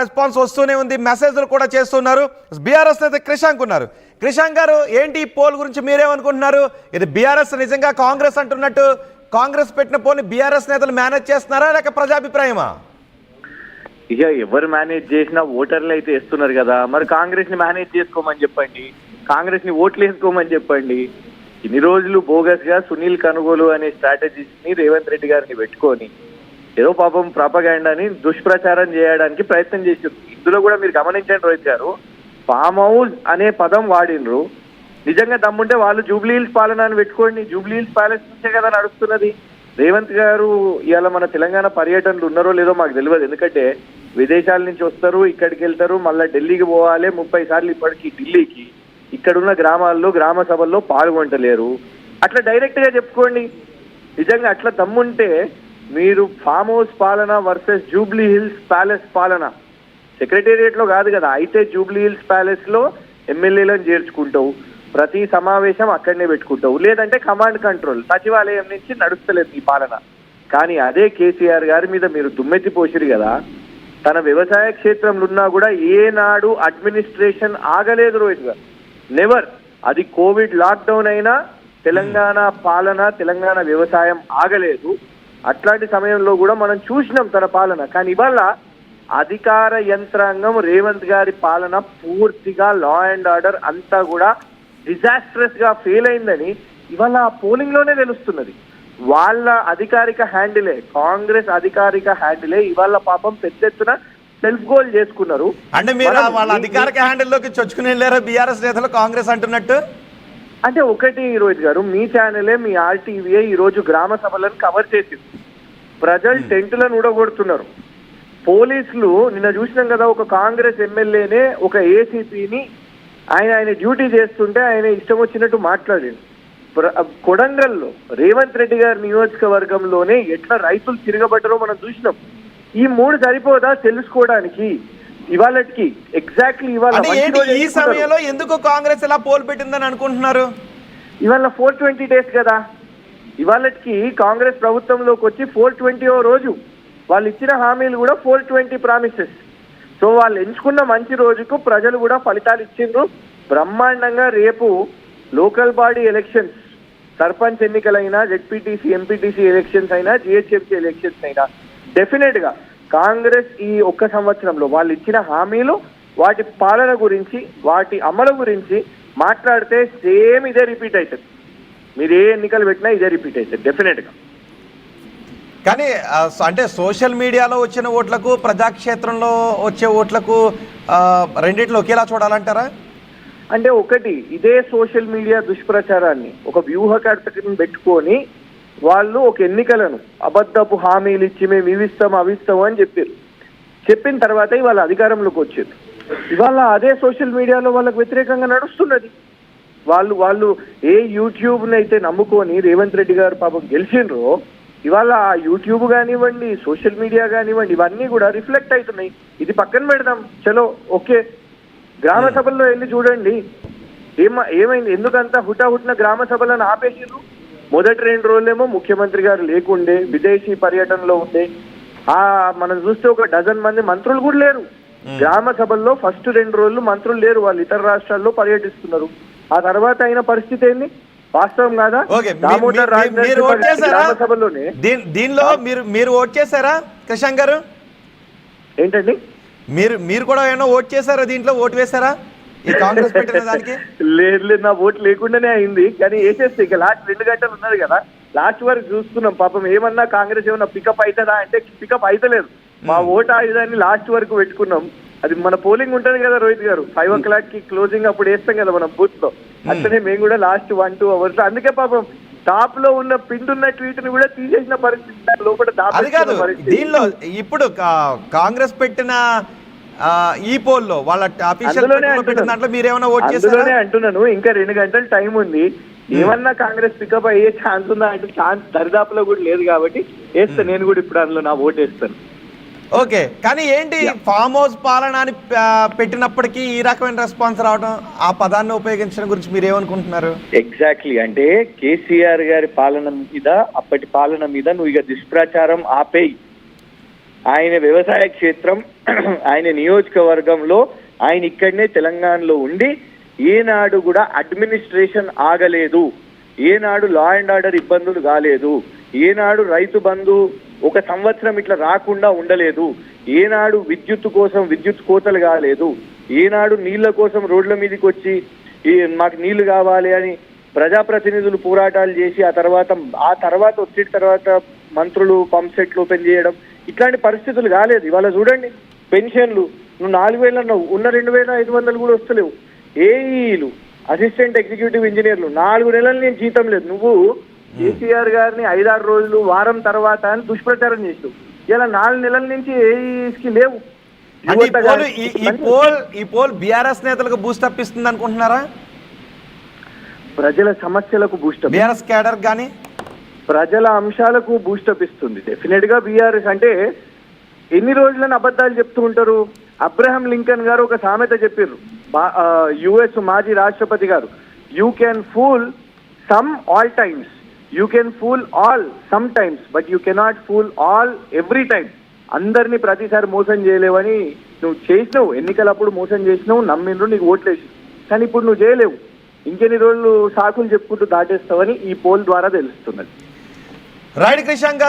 Response వస్తూనే ఉంది, మెసేజ్లు కూడా చేస్తున్నారు. బీఆర్ఎస్ నేత క్రిషాంక్ ఉన్నారు. క్రిషాంక్ గారు, ఏంటి ఈ పోల్ గురించి మీరేమనుకుంటున్నారు? ఇది బీఆర్ఎస్ నిజంగా కాంగ్రెస్ అంటున్నట్టు కాంగ్రెస్ పెట్టిన పోల్ని బీఆర్ఎస్ నేతలు మేనేజ్ చేస్తున్నారా లేక ప్రజాభిప్రాయమా? ఇక ఎవరు మేనేజ్ చేసినా ఓటర్లు అయితే వేస్తున్నారు కదా, మరి కాంగ్రెస్ ని మేనేజ్ చేసుకోమని చెప్పండి, కాంగ్రెస్ ని ఓట్లు వేసుకోమని చెప్పండి. ఇన్ని రోజులు బోగస్ గా సునీల్ కనుగోలు అనే స్ట్రాటజిస్ట్ ని రేవంత్ రెడ్డి గారిని పెట్టుకొని ఏదో పాపం ప్రాపగాండాని దుష్ప్రచారం చేయడానికి ప్రయత్నం చేసిండ్రు. ఇందులో కూడా మీరు గమనించండి రోహిత్ గారు, ఫామ్ హౌస్ అనే పదం వాడినరు. నిజంగా దమ్ముంటే వాళ్ళు జూబ్లీ హిల్స్ పాలన అని పెట్టుకోండి. జూబ్లీ హిల్స్ ప్యాలెస్ నుంచే కదా నడుస్తున్నది. రేవంత్ గారు ఇవాళ మన తెలంగాణ పర్యటనలు ఉన్నారో లేదో మాకు తెలియదు, ఎందుకంటే విదేశాల నుంచి వస్తారు, ఇక్కడికి వెళ్తారు, మళ్ళీ ఢిల్లీకి పోవాలి 30 సార్లు ఇప్పటికి ఢిల్లీకి. ఇక్కడున్న గ్రామాల్లో గ్రామ సభల్లో పాల్గొంటలేరు. అట్లా డైరెక్ట్ గా చెప్పుకోండి. నిజంగా అట్లా దమ్ముంటే మీరు ఫామ్ హౌస్ పాలన వర్సెస్ జూబ్లీ హిల్స్ ప్యాలెస్ పాలన సెక్రటేరియట్ లో కాదు కదా, అయితే జూబ్లీ హిల్స్ ప్యాలెస్ లో ఎమ్మెల్యేలను చేర్చుకుంటావు, ప్రతి సమావేశం అక్కడనే పెట్టుకుంటావు, లేదంటే కమాండ్ కంట్రోల్ సచివాలయం నుంచి నడుస్తలేదు ఈ పాలన. కానీ అదే కేసీఆర్ గారి మీద మీరు దుమ్మెత్తి పోసిరు కదా, తన వ్యవసాయ క్షేత్రంలో ఉన్నా కూడా ఏనాడు అడ్మినిస్ట్రేషన్ ఆగలేదు రోహిత్ గారు, నెవర్. అది కోవిడ్ లాక్డౌన్ అయినా తెలంగాణ పాలన, తెలంగాణ వ్యవసాయం ఆగలేదు. అట్లాంటి సమయంలో కూడా మనం చూసినాం తన పాలన. కానీ ఇవాళ అధికార యంత్రాంగం రేవంత్ గారి పాలన పూర్తిగా లా అండ్ ఆర్డర్ అంతా కూడా డిజాస్ట్రస్ గా ఫెయిల్ అయిందని ఇవాళ ఆ పోలింగ్ లోనే తెలుస్తున్నది. వాళ్ళ అధికారిక హ్యాండిలే, కాంగ్రెస్ అధికారిక హ్యాండిలే ఇవాళ పాపం పెద్ద ఎత్తున సెల్ఫ్ గోల్ చేసుకున్నారు. అంటే మీరు వాళ్ళ అధికారిక హ్యాండిల్లోకి చొచ్చుకుని వెళ్ళారు బీఆర్ఎస్ నేతలు కాంగ్రెస్ అంటున్నట్టు? అంటే ఒకటి రోహిత్ గారు, మీ ఛానలే, మీ ఆర్టీవీఏ ఈ రోజు గ్రామ సభలను కవర్ చేసింది. ప్రజలు టెంటులను ఊడగొడుతున్నారు. పోలీసులు నిన్న చూసినాం కదా, ఒక కాంగ్రెస్ ఎమ్మెల్యేనే ఒక ఏసీపీని ఆయన డ్యూటీ చేస్తుంటే ఆయన ఇష్టం వచ్చినట్టు మాట్లాడింది. కొడంగల్లో రేవంత్ రెడ్డి గారి నియోజకవర్గంలోనే ఎట్లా రైతులు తిరగబడ్డారో మనం చూసినాం. ఈ 3 సరిపోదా తెలుసుకోవడానికి? ఇవాళకి ఎగ్జాక్ట్లీ ఇవాళ ఈ సమయంలో ఎందుకు కాంగ్రెస్ ఇలా పోల్ పెట్టిందని అనుకుంటున్నారు? ఇవాళ 420 డేస్ కదా, ఇవాళకి కాంగ్రెస్ ప్రభుత్వంలోకి వచ్చి 420వ రోజు. వాళ్ళు ఇచ్చిన హామీలు కూడా 420 ప్రామిసెస్. సో వాళ్ళు ఎంచుకున్న మంచి రోజుకు ప్రజలు కూడా ఫలితాలు ఇచ్చిండ్రు బ్రహ్మాండంగా. రేపు లోకల్ బాడీ ఎలక్షన్స్, సర్పంచ్ ఎన్నికలైనా, జెడ్పీటీసీ ఎంపీటీసీ ఎలక్షన్స్ అయినా, జిహెచ్ఎంసీ ఎలక్షన్స్ అయినా డెఫినెట్ గా కాంగ్రెస్ ఈ 1 సంవత్సరంలో వాళ్ళు ఇచ్చిన హామీలు, వాటి పాలన గురించి, వాటి అమలు గురించి మాట్లాడితే సేమ్ ఇదే రిపీట్ అవుతుంది. మీరు ఏ ఎన్నికలు పెట్టినా ఇదే రిపీట్ అవుతుంది డెఫినెట్ గా. కానీ అంటే సోషల్ మీడియాలో వచ్చిన ఓట్లకు, ప్రజాక్షేత్రంలో వచ్చే ఓట్లకు రెండిట్లో ఒకేలా చూడాలంటారా? అంటే ఒకటి, ఇదే సోషల్ మీడియా దుష్ప్రచారాన్ని ఒక వ్యూహకర్తని పెట్టుకొని వాళ్ళు ఒక ఎన్నికలను అబద్ధపు హామీలు ఇచ్చి మేము ఇవిస్తాం అవిస్తాము అని చెప్పిన తర్వాత ఇవాళ అధికారంలోకి వచ్చారు. ఇవాళ అదే సోషల్ మీడియాలో వాళ్ళకు వ్యతిరేకంగా నడుస్తున్నది. వాళ్ళు ఏ యూట్యూబ్ని అయితే నమ్ముకొని రేవంత్ రెడ్డి గారు పాపం గెలిచిండ్రో, ఇవాళ ఆ యూట్యూబ్ కానివ్వండి, సోషల్ మీడియా కానివ్వండి, ఇవన్నీ కూడా రిఫ్లెక్ట్ అవుతున్నాయి. ఇది పక్కన పెడదాం, చలో ఓకే, గ్రామ సభల్లో వెళ్ళి చూడండి ఏమైంది, ఎందుకంతా హుటాహుటిన గ్రామ సభలను ఆపేసిర్రు. మొదటి 2 రోజులేమో ముఖ్యమంత్రి గారు లేకుండే, విదేశీ పర్యటనలో ఉండే. మనం చూస్తే ఒక 12 మంది మంత్రులు కూడా లేరు గ్రామ సభల్లో. ఫస్ట్ 2 రోజులు మంత్రులు లేరు, వాళ్ళు ఇతర రాష్ట్రాల్లో పర్యటిస్తున్నారు. ఆ తర్వాత అయిన పరిస్థితి ఏంది, వాస్తవం కాదా? గ్రామ సభలోనే దీనిలో మీరు ఓట్ చేశారా క్రిషాంక్ గారు? ఏంటండి, మీరు కూడా ఏమన్నా ఓట్ చేశారా, దీంట్లో ఓటు వేశారా ఈ కాంగ్రెస్ పెట్టిన దానికి? లేదు, నా ఓటు లేకుండానే అయింది. కానీ వేసేస్తే ఇక లాస్ట్ 2 గంటలు ఉన్నది కదా, లాస్ట్ వరకు చూస్తున్నాం. పాపం ఏమన్నా కాంగ్రెస్ ఏమన్నా పికప్ అవుతుందా అంటే పికప్ అవుతలేదు. మా ఓటు ఆయుధాన్ని లాస్ట్ వరకు పెట్టుకున్నాం. అది మన పోలింగ్ ఉంటుంది కదా రోహిత్ గారు, 5 o'clock కి క్లోజింగ్ అప్పుడు వేస్తాం కదా మనం బూత్ లో, అట్లనే మేము కూడా లాస్ట్ 1-2 hours. అందుకే పాపం టాప్ లో ఉన్న పిండున్న ట్వీట్ ని కూడా తీసేసిన పరిస్థితి లోపల. దీనిలో ఇప్పుడు కాంగ్రెస్ పెట్టిన ఈ పోల్లో వాళ్ళ దాంట్లో మీరేమన్నా ఓట్ చేస్తారనే అంటున్నాను. ఇంకా 2 గంటలు టైం ఉంది, ఏమన్నా కాంగ్రెస్ పికప్ అయ్యే ఛాన్స్ ఉందా అంటే ఛాన్స్ దరిదాపులో కూడా లేదు. కాబట్టి వేస్తాను నేను కూడా, ఇప్పుడు అందులో నా ఓటు వేస్తాను. ఓకే, కానీ ఏంటి ఫామ్ హౌస్ పాలన అని పెట్టినప్పటికీ ఈ రకమైన రెస్పాన్స్ రావడం, ఆ పదాన్ని ఉపయోగించడం గురించి మీరు ఏమనుకుంటున్నారు? ఎగ్జాక్ట్లీ, అంటే కేసీఆర్ గారి పాలన మీద, అప్పటి పాలన మీద నువ్వు ఇక దుష్ప్రచారం ఆపేయి, ఆయన వ్యవసాయ క్షేత్రం ఆయన నియోజకవర్గంలో ఆయన ఇక్కడనే తెలంగాణలో ఉండి ఏనాడు కూడా అడ్మినిస్ట్రేషన్ ఆగలేదు, ఏనాడు లా అండ్ ఆర్డర్ ఇబ్బందులు కాలేదు, ఏనాడు రైతు బంధు ఒక సంవత్సరం ఇట్లా రాకుండా ఉండలేదు, ఏనాడు విద్యుత్ కోసం విద్యుత్ కోతలు కాలేదు, ఏనాడు నీళ్ల కోసం రోడ్ల మీదకి వచ్చి మాకు నీళ్లు కావాలి అని ప్రజాప్రతినిధులు పోరాటాలు చేసి ఆ తర్వాత వచ్చిన తర్వాత మంత్రులు పంప్ సెట్లు ఓపెన్ చేయడం ఇట్లాంటి పరిస్థితులు కాలేదు. ఇవాళ చూడండి పెన్షన్లు నువ్వు 4,000 అన్నావు, ఉన్న 2,500 కూడా వస్తలేవు. ఏఈలు అసిస్టెంట్ ఎగ్జిక్యూటివ్ ఇంజనీర్లు 4 నెలల నేను జీతం లేదు. నువ్వు కేసీఆర్ గారిని 5-6 రోజులు వారం తర్వాత అని దుష్ప్రచారం చేసావు. ఇలా 4 నెలల నుంచి ఏఈస్కి లేవు. అంటే ఈ పోల్ బీఆర్ఎస్ నేతలకు బూస్ట్ అప్పిస్తుంది అనుకుంటున్నారా? ప్రజల సమస్యలకు బూస్టప్, బీఆర్ఎస్ క్యాడర్ కానీ ప్రజల అంశాలకు బూస్టప్ ఇస్తుంది డెఫినెట్ గా. బీఆర్ఎస్ అంటే ఎన్ని రోజులని అబద్ధాలు చెప్తూ ఉంటారు. అబ్రహం లింకన్ గారు ఒక సామెత చెప్పారు, యుఎస్ మాజీ రాష్ట్రపతి గారు, you can fool some all times, you can fool all some times, but you cannot fool all every time. అందరినీ ప్రతిసారి మోసం చేయలేవని నువ్వు చేసినావు, ఎన్నికలప్పుడు మోసం చేసినావు, నమ్మిండ్రు, నీకు ఓట్లేసి. కానీ ఇప్పుడు నువ్వు చేయలేవు, ఇంకెన్ని రోజులు సాకులు చెప్పుకుంటూ దాటేస్తావని ఈ పోల్ ద్వారా తెలుస్తున్నది. రైట్ కృషాంక్ గారు.